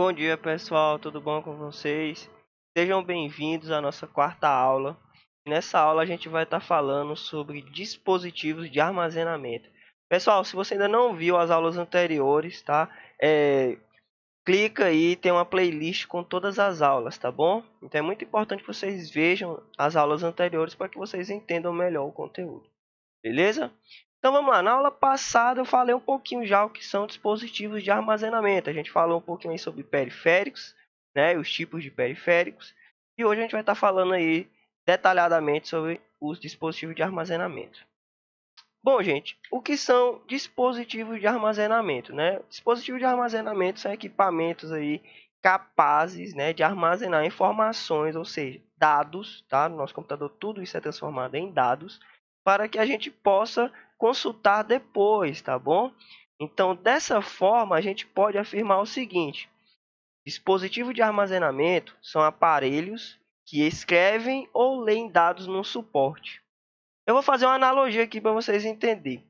Bom dia, pessoal, tudo bom com vocês? Sejam bem-vindos à nossa quarta aula. Nessa aula a gente vai estar falando sobre dispositivos de armazenamento. Pessoal, se você ainda não viu as aulas anteriores, tá? Clica aí, tem uma playlist com todas as aulas, tá bom? Então é muito importante que vocês vejam as aulas anteriores para que vocês entendam melhor o conteúdo. Beleza? Então vamos lá, na aula passada eu falei um pouquinho já o que são dispositivos de armazenamento. A gente falou um pouquinho aí sobre periféricos, né, os tipos de periféricos. E hoje a gente vai estar falando aí detalhadamente sobre os dispositivos de armazenamento. Bom, gente, o que são dispositivos de armazenamento, né? Dispositivos de armazenamento são equipamentos aí capazes, né, de armazenar informações, ou seja, dados, tá? No nosso computador tudo isso é transformado em dados para que a gente possa consultar depois, tá bom? Então, dessa forma, a gente pode afirmar o seguinte: dispositivos de armazenamento são aparelhos que escrevem ou leem dados num suporte. Eu vou fazer uma analogia aqui para vocês entenderem.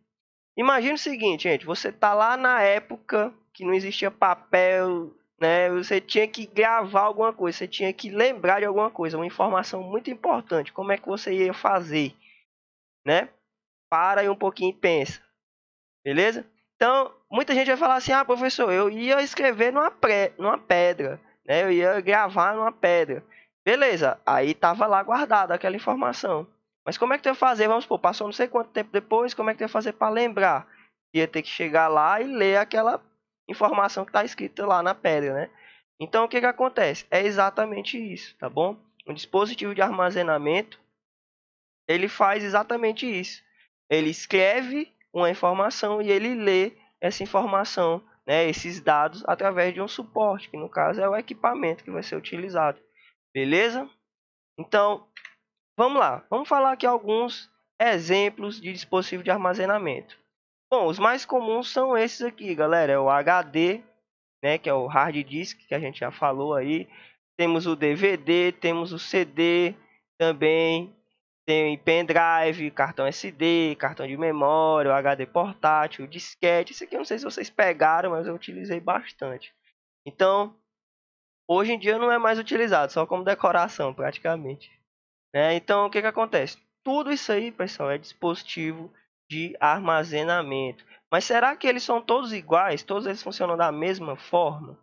Imagina o seguinte, gente, você tá lá na época que não existia papel, né? Você tinha que gravar alguma coisa, você tinha que lembrar de alguma coisa, uma informação muito importante. Como é que você ia fazer, né? Para aí um pouquinho e pensa, beleza? Então, muita gente vai falar assim: "Ah, professor, eu ia escrever numa pedra, né? Eu ia gravar numa pedra". Beleza? Aí tava lá guardada aquela informação. Mas como é que tu ia fazer? Vamos supor, passou não sei quanto tempo depois, como é que tu ia fazer para lembrar? Ia ter que chegar lá e ler aquela informação que está escrita lá na pedra, né? Então, o que que acontece? É exatamente isso, tá bom? Um dispositivo de armazenamento, ele faz exatamente isso. Ele escreve uma informação e ele lê essa informação, né, esses dados, através de um suporte, que no caso é o equipamento que vai ser utilizado. Beleza? Então, vamos lá. Vamos falar aqui alguns exemplos de dispositivo de armazenamento. Bom, os mais comuns são esses aqui, galera. É o HD, né, que é o hard disk, que a gente já falou aí. Temos o DVD, temos o CD também. Tem pendrive, cartão SD, cartão de memória, o HD portátil, o disquete. Isso aqui eu não sei se vocês pegaram, mas eu utilizei bastante. Então, hoje em dia não é mais utilizado, só como decoração praticamente, né? Então, o que que acontece? Tudo isso aí, pessoal, é dispositivo de armazenamento. Mas será que eles são todos iguais? Todos eles funcionam da mesma forma?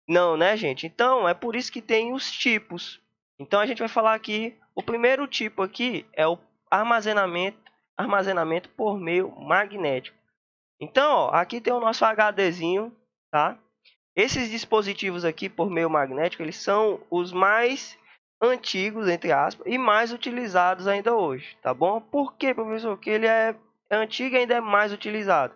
Não, né, gente? Então, é por isso que tem os tipos. Então, a gente vai falar aqui, o primeiro tipo aqui é o armazenamento por meio magnético. Então, ó, aqui tem o nosso HDzinho, tá? Esses dispositivos aqui por meio magnético, eles são os mais antigos, entre aspas, e mais utilizados ainda hoje, tá bom? Por quê, professor? Porque ele é antigo e ainda é mais utilizado.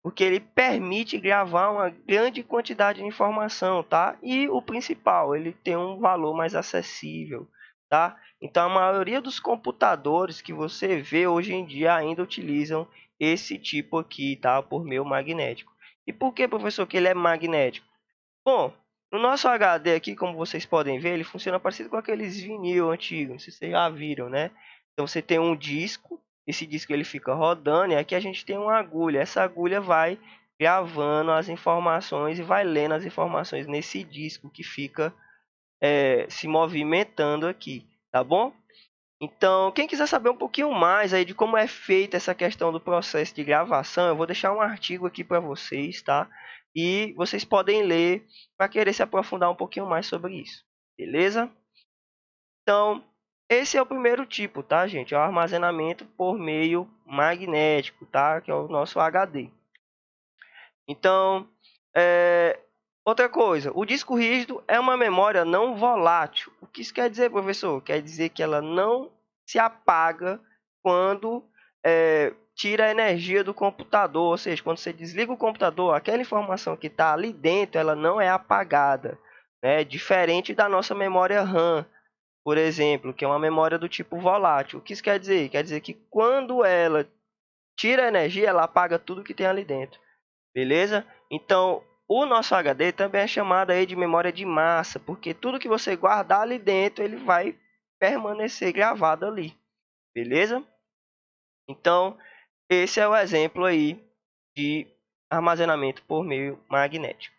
Porque ele permite gravar uma grande quantidade de informação, tá? E o principal, ele tem um valor mais acessível, tá? Então a maioria dos computadores que você vê hoje em dia ainda utilizam esse tipo aqui, tá? Por meio magnético. E por que, professor, que ele é magnético? Bom, no nosso HD aqui, como vocês podem ver, ele funciona parecido com aqueles vinil antigos, não sei se vocês já viram, né? Então você tem um disco, esse disco ele fica rodando e aqui a gente tem uma agulha. Essa agulha vai gravando as informações e vai lendo as informações nesse disco que fica se movimentando aqui, tá bom? Então, quem quiser saber um pouquinho mais aí de como é feita essa questão do processo de gravação, eu vou deixar um artigo aqui para vocês, tá? E vocês podem ler para querer se aprofundar um pouquinho mais sobre isso, beleza? Então, esse é o primeiro tipo, tá, gente? É o armazenamento por meio magnético, tá? Que é o nosso HD. Então, outra coisa, o disco rígido é uma memória não volátil. O que isso quer dizer, professor? Quer dizer que ela não se apaga quando tira a energia do computador, ou seja, quando você desliga o computador, aquela informação que está ali dentro, ela não é apagada, né? Diferente da nossa memória RAM, por exemplo, que é uma memória do tipo volátil. O que isso quer dizer? Quer dizer que quando ela tira a energia, ela apaga tudo que tem ali dentro. Beleza? Então, o nosso HD também é chamado aí de memória de massa, porque tudo que você guardar ali dentro, ele vai permanecer gravado ali. Beleza? Então, esse é o exemplo aí de armazenamento por meio magnético.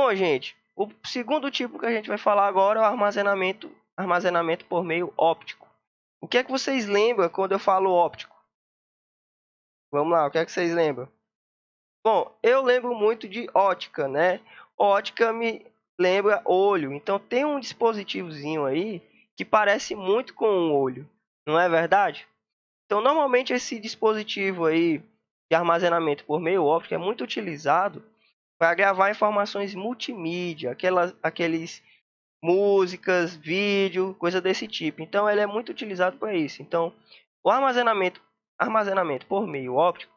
Bom, gente, o segundo tipo que a gente vai falar agora é o armazenamento por meio óptico. O que é que vocês lembram quando eu falo óptico? Vamos lá, o que é que vocês lembram? Bom, eu lembro muito de ótica, né? Ótica me lembra olho. Então tem um dispositivozinho aí que parece muito com um olho, não é verdade? Então normalmente esse dispositivo aí de armazenamento por meio óptico é muito utilizado para gravar informações multimídia, aqueles músicas, vídeo, coisa desse tipo. Então ele é muito utilizado para isso. Então o armazenamento por meio óptico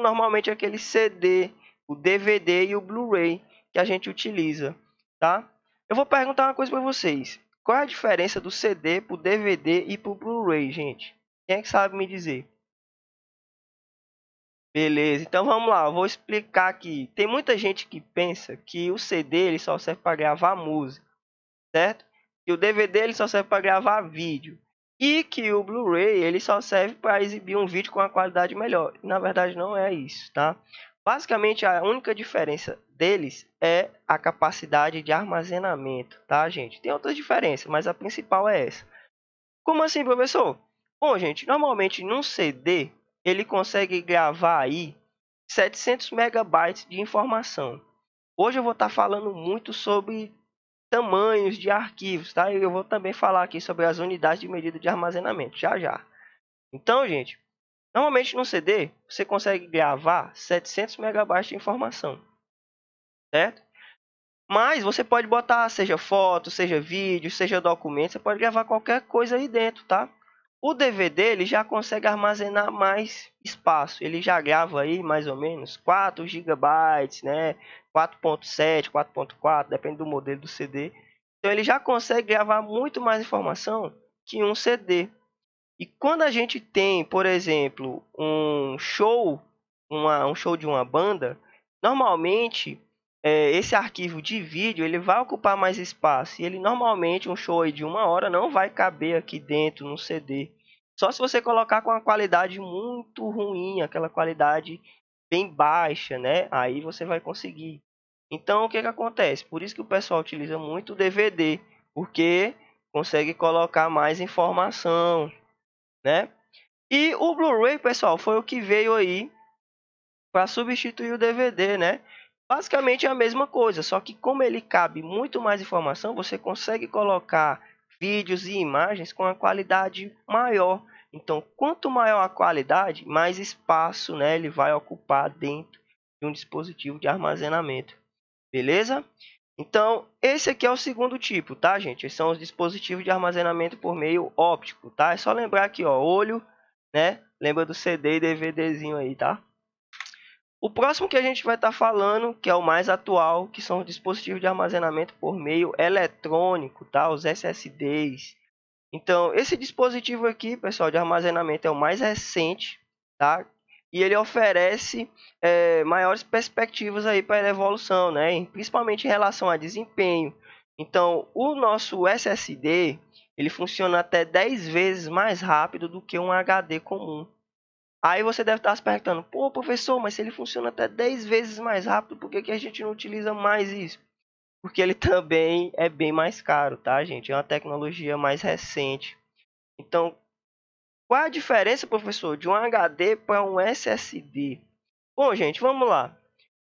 normalmente aquele CD, o DVD e o Blu-ray que a gente utiliza, tá? Eu vou perguntar uma coisa para vocês. Qual é a diferença do CD para o DVD e para o Blu-ray, gente? Quem é que sabe me dizer? Beleza, então vamos lá, eu vou explicar aqui. Tem muita gente que pensa que o CD ele só serve para gravar música, certo? Que o DVD ele só serve para gravar vídeo e que o Blu-ray ele só serve para exibir um vídeo com uma qualidade melhor. Na verdade não é isso, tá? Basicamente a única diferença deles é a capacidade de armazenamento, tá, gente? Tem outras diferenças, mas a principal é essa. Como assim, professor? Bom, gente, normalmente num CD ele consegue gravar aí 700 megabytes de informação. Hoje eu vou estar falando muito sobre tamanhos de arquivos, tá? E eu vou também falar aqui sobre as unidades de medida de armazenamento, já já. Então, gente, normalmente no CD você consegue gravar 700 megabytes de informação, certo? Mas você pode botar, seja foto, seja vídeo, seja documento, você pode gravar qualquer coisa aí dentro, tá? O DVD ele já consegue armazenar mais espaço. Ele já grava aí mais ou menos 4 gigabytes, né? 4.7, 4.4, depende do modelo do CD. Então ele já consegue gravar muito mais informação que um CD. E quando a gente tem, por exemplo, um show, um show de uma banda, normalmente esse arquivo de vídeo ele vai ocupar mais espaço. E ele normalmente, um show aí de 1 hora, não vai caber aqui dentro no CD. Só se você colocar com uma qualidade muito ruim, aquela qualidade bem baixa, né? Aí você vai conseguir. Então, o que que acontece? Por isso que o pessoal utiliza muito o DVD, porque consegue colocar mais informação, né? E o Blu-ray, pessoal, foi o que veio aí para substituir o DVD, né? Basicamente é a mesma coisa, só que como ele cabe muito mais informação, você consegue colocar vídeos e imagens com a qualidade maior. Então, quanto maior a qualidade, mais espaço, né, ele vai ocupar dentro de um dispositivo de armazenamento. Beleza? Então, esse aqui é o segundo tipo, tá, gente? Esses são os dispositivos de armazenamento por meio óptico, tá? É só lembrar aqui, ó, olho, né? Lembra do CD e DVDzinho aí, tá? O próximo que a gente vai estar falando, que é o mais atual, que são os dispositivos de armazenamento por meio eletrônico, tá? Os SSDs. Então, esse dispositivo aqui, pessoal, de armazenamento é o mais recente, tá? E ele oferece maiores perspectivas aí para a evolução, né? Principalmente em relação a desempenho. Então, o nosso SSD, ele funciona até 10 vezes mais rápido do que um HD comum. Aí você deve estar se perguntando, pô, professor, mas se ele funciona até 10 vezes mais rápido, por que que a gente não utiliza mais isso? Porque ele também é bem mais caro, tá, gente? É uma tecnologia mais recente. Então, qual é a diferença, professor, de um HD para um SSD? Bom, gente, vamos lá.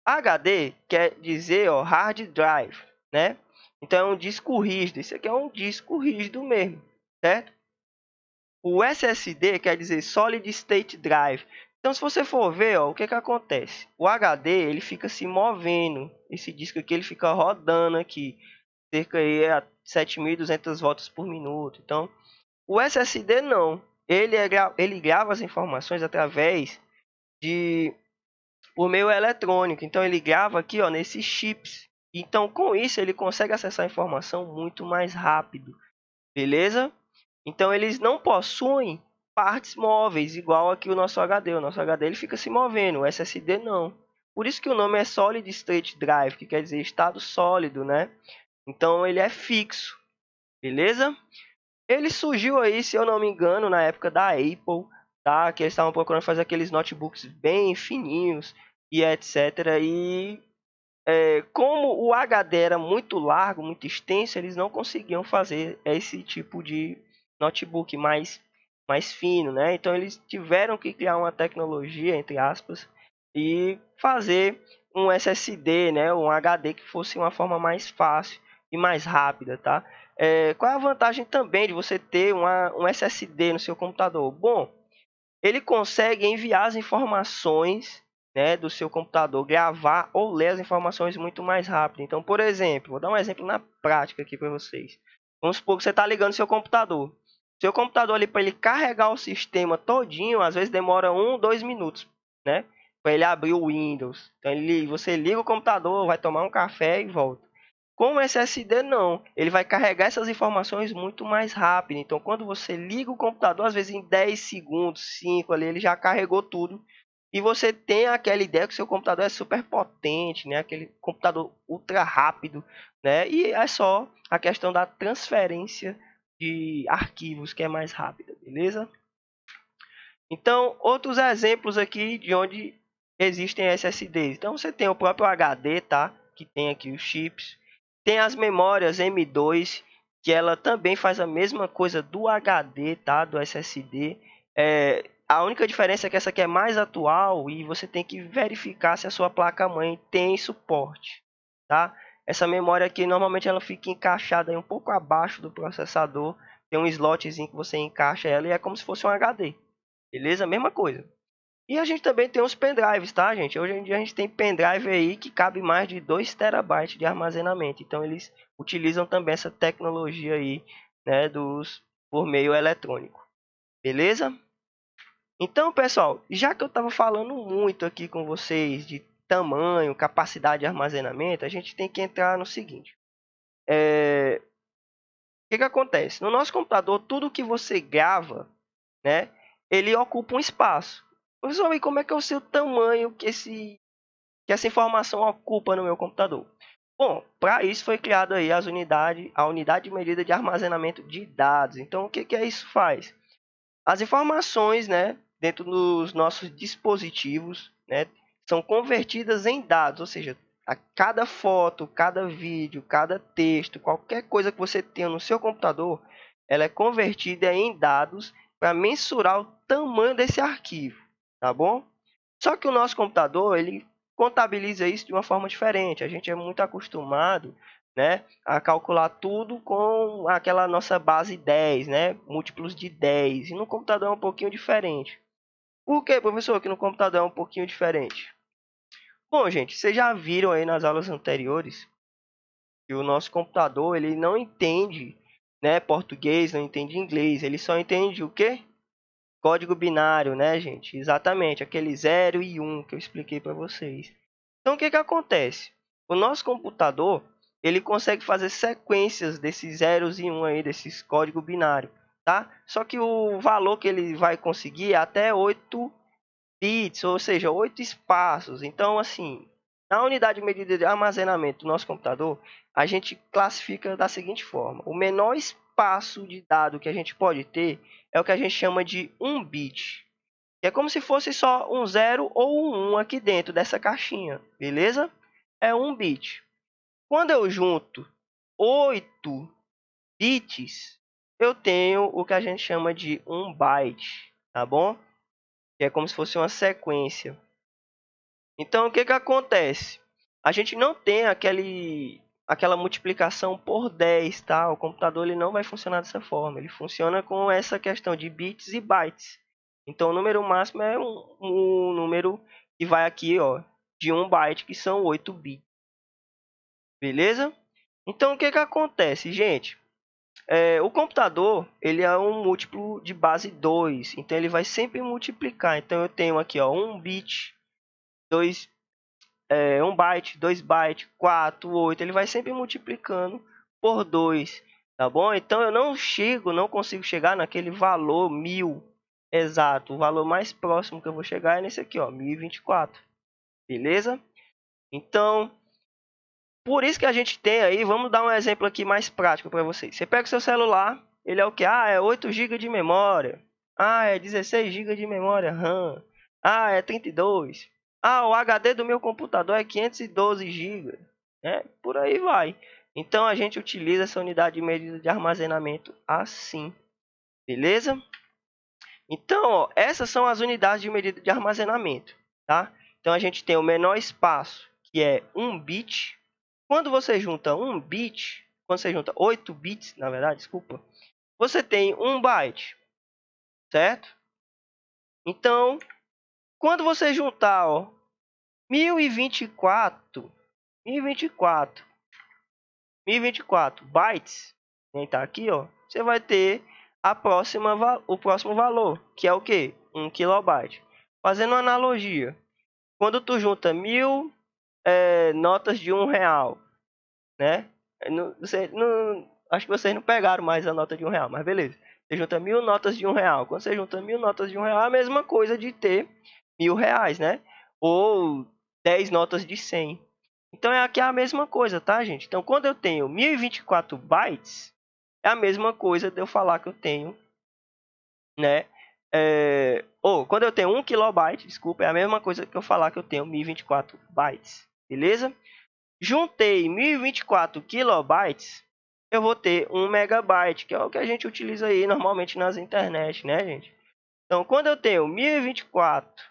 HD quer dizer, ó, hard drive, né? Então é um disco rígido. Isso aqui é um disco rígido mesmo, certo? O SSD quer dizer solid state drive. Então, se você for ver, ó, o que que acontece? O HD ele fica se movendo. Esse disco aqui ele fica rodando aqui, cerca aí a 7.200 voltas por minuto. Então, o SSD não. Ele grava as informações através de por meio eletrônico. Então ele grava aqui, ó, nesses chips. Então com isso ele consegue acessar a informação muito mais rápido, beleza? Então eles não possuem partes móveis igual aqui o nosso HD. O nosso HD ele fica se movendo, o SSD não. Por isso que o nome é Solid State Drive, que quer dizer estado sólido, né? Então ele é fixo, beleza? Ele surgiu aí, se eu não me engano, na época da Apple, tá? Que eles estavam procurando fazer aqueles notebooks bem fininhos e etc. E como o HD era muito largo, muito extenso, eles não conseguiam fazer esse tipo de notebook mais fino, né? Então eles tiveram que criar uma tecnologia, entre aspas, e fazer um SSD, né? Um HD que fosse uma forma mais fácil e mais rápida, tá? Qual é a vantagem também de você ter um SSD no seu computador? Bom, ele consegue enviar as informações, né, do seu computador, gravar ou ler as informações muito mais rápido. Então, por exemplo, vou dar um exemplo na prática aqui para vocês. Vamos supor que você está ligando seu computador. Seu computador ali, para ele carregar o sistema todinho, às vezes demora 1, 2 minutos, né? Para ele abrir o Windows. Então, você liga o computador, vai tomar um café e volta. Com o SSD não, ele vai carregar essas informações muito mais rápido. Então, quando você liga o computador, às vezes em 10 segundos, 5 ali, ele já carregou tudo. E você tem aquela ideia que o seu computador é super potente, né? Aquele computador ultra rápido, né? E é só a questão da transferência de arquivos que é mais rápida, beleza? Então, outros exemplos aqui de onde existem SSDs. Então, você tem o próprio HD, tá? Que tem aqui os chips. Tem as memórias M2, que ela também faz a mesma coisa do HD, tá? Do SSD. A única diferença é que essa aqui é mais atual e você tem que verificar se a sua placa-mãe tem suporte, tá? Essa memória aqui, normalmente ela fica encaixada aí um pouco abaixo do processador. Tem um slotzinho que você encaixa ela e é como se fosse um HD. Beleza? Mesma coisa. E a gente também tem os pendrives, tá, gente? Hoje em dia a gente tem pendrive aí que cabe mais de 2 terabytes de armazenamento. Então eles utilizam também essa tecnologia aí, né, por meio eletrônico. Beleza? Então, pessoal, já que eu estava falando muito aqui com vocês de tamanho, capacidade de armazenamento, a gente tem que entrar no seguinte. O que acontece? No nosso computador, tudo que você grava, né, ele ocupa um espaço. Professor, e como é que eu sei o tamanho que essa informação ocupa no meu computador? Bom, para isso foi criado aí a unidade de medida de armazenamento de dados. Então, o que isso faz? As informações, né, dentro dos nossos dispositivos, né, são convertidas em dados, ou seja, a cada foto, cada vídeo, cada texto, qualquer coisa que você tenha no seu computador, ela é convertida em dados para mensurar o tamanho desse arquivo, tá bom? Só que o nosso computador, ele contabiliza isso de uma forma diferente. A gente é muito acostumado, né, a calcular tudo com aquela nossa base 10, né, múltiplos de 10. E no computador é um pouquinho diferente. Por que, professor, que no computador é um pouquinho diferente? Bom, gente, vocês já viram aí nas aulas anteriores que o nosso computador, ele não entende, né, português, não entende inglês. Ele só entende o quê? Código binário, né, gente? Exatamente, aquele 0 e 1 que eu expliquei para vocês. Então, o que acontece? O nosso computador, ele consegue fazer sequências desses zeros e 1 aí, desses código binário, tá? Só que o valor que ele vai conseguir é até 8 bits, ou seja, 8 espaços. Então, assim, na unidade de medida de armazenamento do nosso computador, a gente classifica da seguinte forma: o menor espaço de dado que a gente pode ter é o que a gente chama de 1 bit. É como se fosse só um 0 ou um 1 aqui dentro dessa caixinha, beleza? É 1 bit. Quando eu junto 8 bits, eu tenho o que a gente chama de 1 byte, tá bom? Que é como se fosse uma sequência. Então, o que acontece? A gente não tem aquela multiplicação por 10, tá? O computador ele não vai funcionar dessa forma. Ele funciona com essa questão de bits e bytes. Então, o número máximo é um número que vai aqui, ó, de 1 byte, que são 8 bits. Beleza? Então, o que acontece, gente? O computador ele é um múltiplo de base 2. Então, ele vai sempre multiplicar. Então, eu tenho aqui, ó, 1 bit, 2 1 byte, 2 byte, 4, 8, ele vai sempre multiplicando por 2, tá bom? Então eu não consigo chegar naquele valor 1000 exato. O valor mais próximo que eu vou chegar é nesse aqui, ó, 1024, beleza? Então, por isso que a gente tem aí, vamos dar um exemplo aqui mais prático para vocês. Você pega o seu celular, ele é o que? Ah, é 8 GB de memória. Ah, é 16 GB de memória RAM. Ah, é 32. Ah, o HD do meu computador é 512 GB, né? Por aí vai. Então a gente utiliza essa unidade de medida de armazenamento assim, beleza? Então, ó, essas são as unidades de medida de armazenamento, tá? Então a gente tem o menor espaço, que é 1 bit. Quando você junta 1 bit, quando você junta 8 bits, na verdade, desculpa, você tem 1 byte, certo? Então, quando você juntar, ó, 1024 bytes, nem tá aqui, ó, você vai ter o próximo valor, que é o que? 1 kilobyte. Fazendo uma analogia, quando tu junta 1000 notas de R$ 1, né? Acho que vocês não pegaram mais a nota de R$ 1, mas beleza. Você junta 1000 notas de R$ 1. Quando você junta 1000 notas de R$ 1, é a mesma coisa de ter R$ 1000, né? Ou 10 notas de 100. Então aqui é a mesma coisa, tá, gente? Então quando eu tenho 1024 bytes, é a mesma coisa de eu falar que eu tenho, né? Ou quando eu tenho 1 kilobyte, desculpa, é a mesma coisa que eu falar que eu tenho 1024 bytes, beleza? Juntei 1024 kilobytes, eu vou ter 1 megabyte, que é o que a gente utiliza aí normalmente nas internet, né, gente? Então, quando eu tenho 1024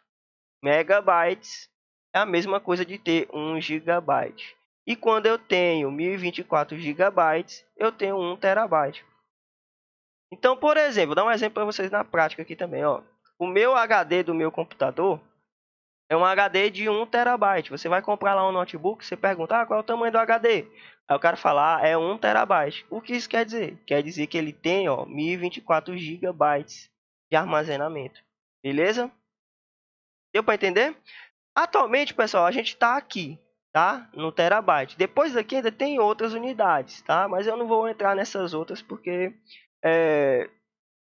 megabytes, é a mesma coisa de ter 1 gigabyte. E quando eu tenho 1024 gigabytes, eu tenho 1 terabyte. Então, por exemplo, vou dar um exemplo para vocês na prática aqui também, ó. O meu HD do meu computador é um HD de 1 terabyte. Você vai comprar lá um notebook, você pergunta, qual é o tamanho do HD? Aí o cara fala, é 1 terabyte. O que isso quer dizer? Quer dizer que ele tem, ó, 1024 gigabytes de armazenamento. Beleza? Deu para entender? Atualmente, pessoal, a gente está aqui, tá? No terabyte. Depois daqui ainda tem outras unidades, tá? Mas eu não vou entrar nessas outras porque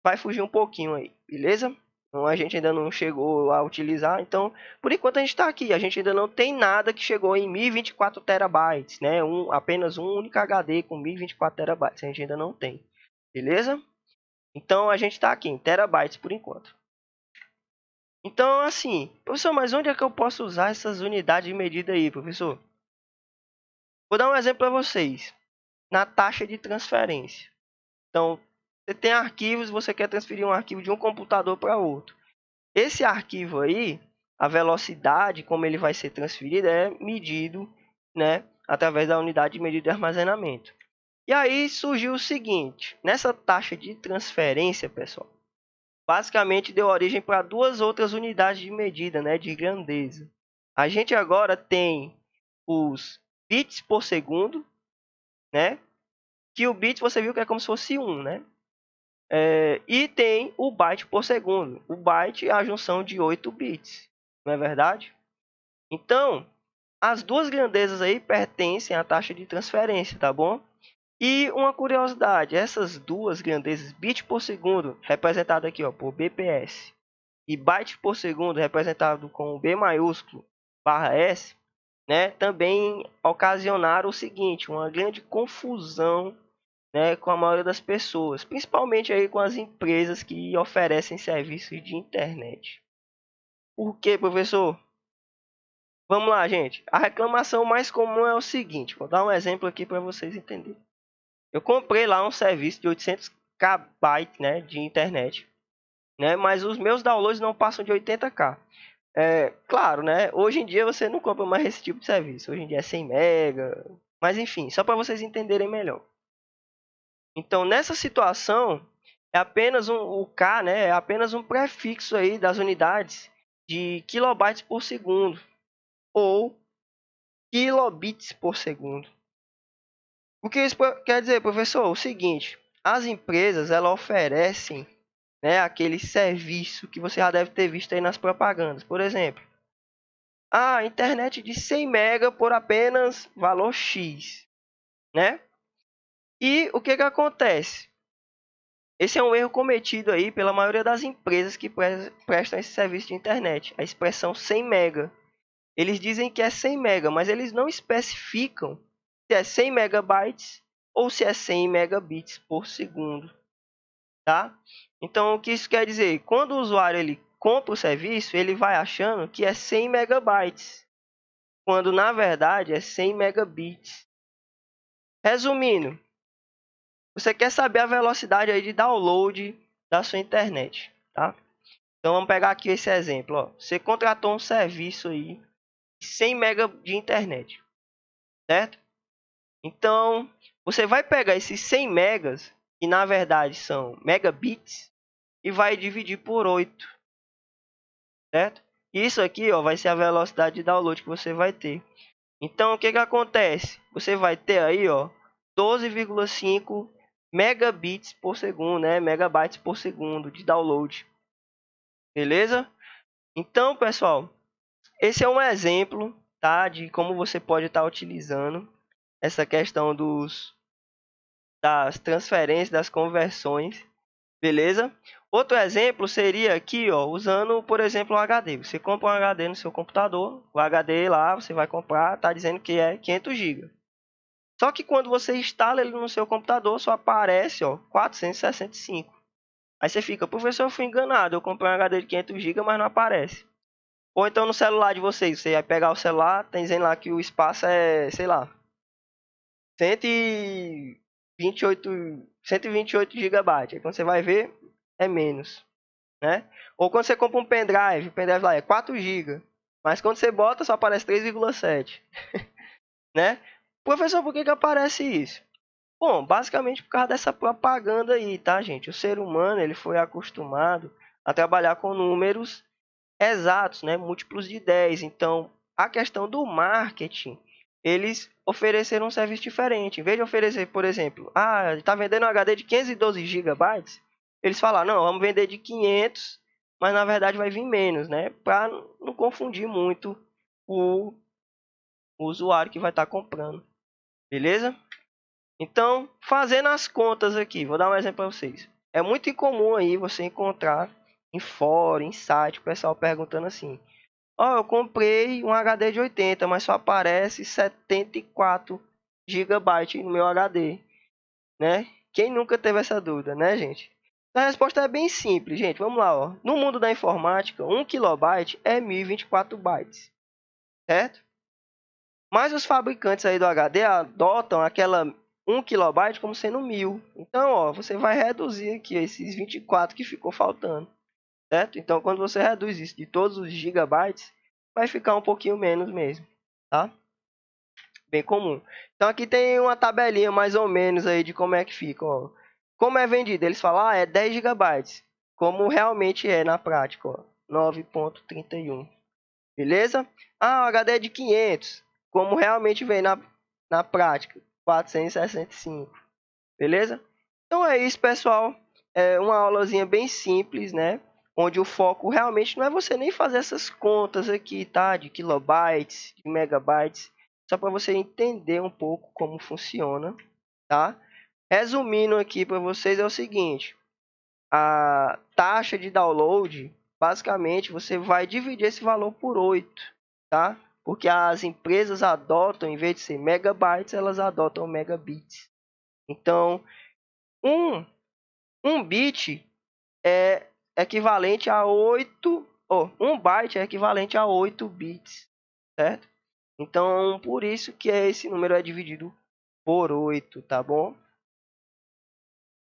vai fugir um pouquinho aí, beleza? Então, a gente ainda não chegou a utilizar, então, por enquanto a gente está aqui. A gente ainda não tem nada que chegou em 1024 terabytes, né? Apenas um único HD com 1024 terabytes. A gente ainda não tem, beleza? Então, a gente está aqui em terabytes por enquanto. Então, assim, professor, mas onde é que eu posso usar essas unidades de medida aí, professor? Vou dar um exemplo para vocês. Na taxa de transferência. Então, você tem arquivos, você quer transferir um arquivo de um computador para outro. Esse arquivo aí, a velocidade como ele vai ser transferido é medido, né, através da unidade de medida de armazenamento. E aí surgiu o seguinte, nessa taxa de transferência, pessoal, basicamente deu origem para duas outras unidades de medida, né, de grandeza. A gente agora tem os bits por segundo, né, que o bit você viu que é como se fosse 1, né? E tem o byte por segundo. O byte é a junção de 8 bits, não é verdade? Então, as duas grandezas aí pertencem à taxa de transferência, tá bom? E uma curiosidade, essas duas grandezas, bit por segundo, representado aqui ó, por bps, e byte por segundo, representado com B maiúsculo barra S, né, também ocasionaram o seguinte, uma grande confusão, né, com a maioria das pessoas, principalmente aí com as empresas que oferecem serviços de internet. Por quê, professor? Vamos lá, gente. A reclamação mais comum é o seguinte, vou dar um exemplo aqui para vocês entenderem. Eu comprei lá um serviço de 800 KB, né, de internet, né, mas os meus downloads não passam de 80k. Claro, né, hoje em dia você não compra mais esse tipo de serviço. Hoje em dia é 100 mega, mas enfim, só para vocês entenderem melhor. Então, nessa situação, o K, né, é apenas um prefixo aí das unidades de kilobytes por segundo ou kilobits por segundo. O que isso quer dizer, professor? O seguinte, as empresas elas oferecem, né, aquele serviço que você já deve ter visto aí nas propagandas. Por exemplo, a internet de 100 mega por apenas valor X, né? E o que acontece? Esse é um erro cometido aí pela maioria das empresas que prestam esse serviço de internet. A expressão 100 mega. Eles dizem que é 100 mega, mas eles não especificam se é 100 megabytes ou se é 100 megabits por segundo, tá? Então, o que isso quer dizer? Quando o usuário ele compra o serviço, ele vai achando que é 100 megabytes, quando na verdade é 100 megabits. Resumindo, você quer saber a velocidade aí de download da sua internet, tá? Então vamos pegar aqui esse exemplo, ó. Você contratou um serviço aí de 100 MB de internet, certo? Então, você vai pegar esses 100 megas, que na verdade são megabits, e vai dividir por 8, certo? Isso aqui, ó, vai ser a velocidade de download que você vai ter. Então, o que que acontece? Você vai ter aí, ó, 12,5 megabits por segundo, né? Megabytes por segundo de download. Beleza? Então, pessoal, esse é um exemplo, tá, de como você pode estar utilizando essa questão das transferências, das conversões, beleza? Outro exemplo seria aqui, ó, usando, por exemplo, um HD. Você compra um HD no seu computador, o HD lá você vai comprar, tá dizendo que é 500 GB. Só que quando você instala ele no seu computador, só aparece, ó, 465. Aí você fica, professor, eu fui enganado, eu comprei um HD de 500 GB, mas não aparece. Ou então no celular de vocês, você vai pegar o celular, tem dizendo lá que o espaço é, sei lá, 128 GB. Aí quando você vai ver, é menos, né? Ou quando você compra um pendrive, o pendrive lá é 4 GB, mas quando você bota só aparece 3,7, né? Professor, por que que aparece isso? Bom, basicamente por causa dessa propaganda aí, tá, gente? O ser humano, ele foi acostumado a trabalhar com números exatos, né? Múltiplos de 10. Então, a questão do marketing, eles ofereceram um serviço diferente. Em vez de oferecer, por exemplo, está vendendo um HD de 512 GB, eles falaram, não, vamos vender de 500, mas na verdade vai vir menos, né? Para não confundir muito o usuário que vai estar comprando. Beleza? Então, fazendo as contas aqui, vou dar um exemplo para vocês. É muito incomum aí você encontrar em fórum, em site, o pessoal perguntando assim: ó, eu comprei um HD de 80, mas só aparece 74 GB no meu HD, né? Quem nunca teve essa dúvida, né, gente? A resposta é bem simples, gente. Vamos lá, ó. No mundo da informática, 1 KB é 1024 bytes, certo? Mas os fabricantes aí do HD adotam aquela 1 KB como sendo 1000. Então, ó, você vai reduzir aqui esses 24 que ficou faltando, certo? Então, quando você reduz isso de todos os gigabytes, vai ficar um pouquinho menos mesmo, tá? Bem comum. Então, aqui tem uma tabelinha mais ou menos aí de como é que fica, ó. Como é vendido? Eles falam, é 10 gigabytes. Como realmente é na prática, ó, 9,31. Beleza? O HD é de 500. Como realmente vem na prática, 465. Beleza? Então é isso, pessoal. É uma aulazinha bem simples, né? Onde o foco realmente não é você nem fazer essas contas aqui, tá? De kilobytes, de megabytes. Só para você entender um pouco como funciona, tá? Resumindo aqui para vocês é o seguinte. A taxa de download, basicamente, você vai dividir esse valor por 8, tá? Porque as empresas adotam, em vez de ser megabytes, elas adotam megabits. Então, um bit é equivalente a 8, ou 1 byte é equivalente a 8 bits, certo? Então, por isso que esse número é dividido por 8, tá bom?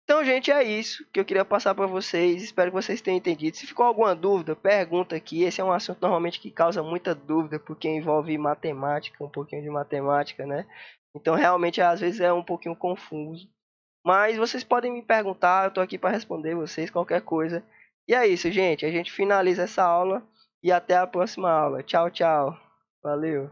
Então, gente, é isso que eu queria passar para vocês. Espero que vocês tenham entendido. Se ficou alguma dúvida, pergunta aqui. Esse é um assunto normalmente que causa muita dúvida, porque envolve matemática, um pouquinho de matemática, né? Então, realmente, às vezes é um pouquinho confuso. Mas vocês podem me perguntar, eu estou aqui para responder vocês, qualquer coisa. E é isso, gente. A gente finaliza essa aula e até a próxima aula. Tchau, tchau. Valeu.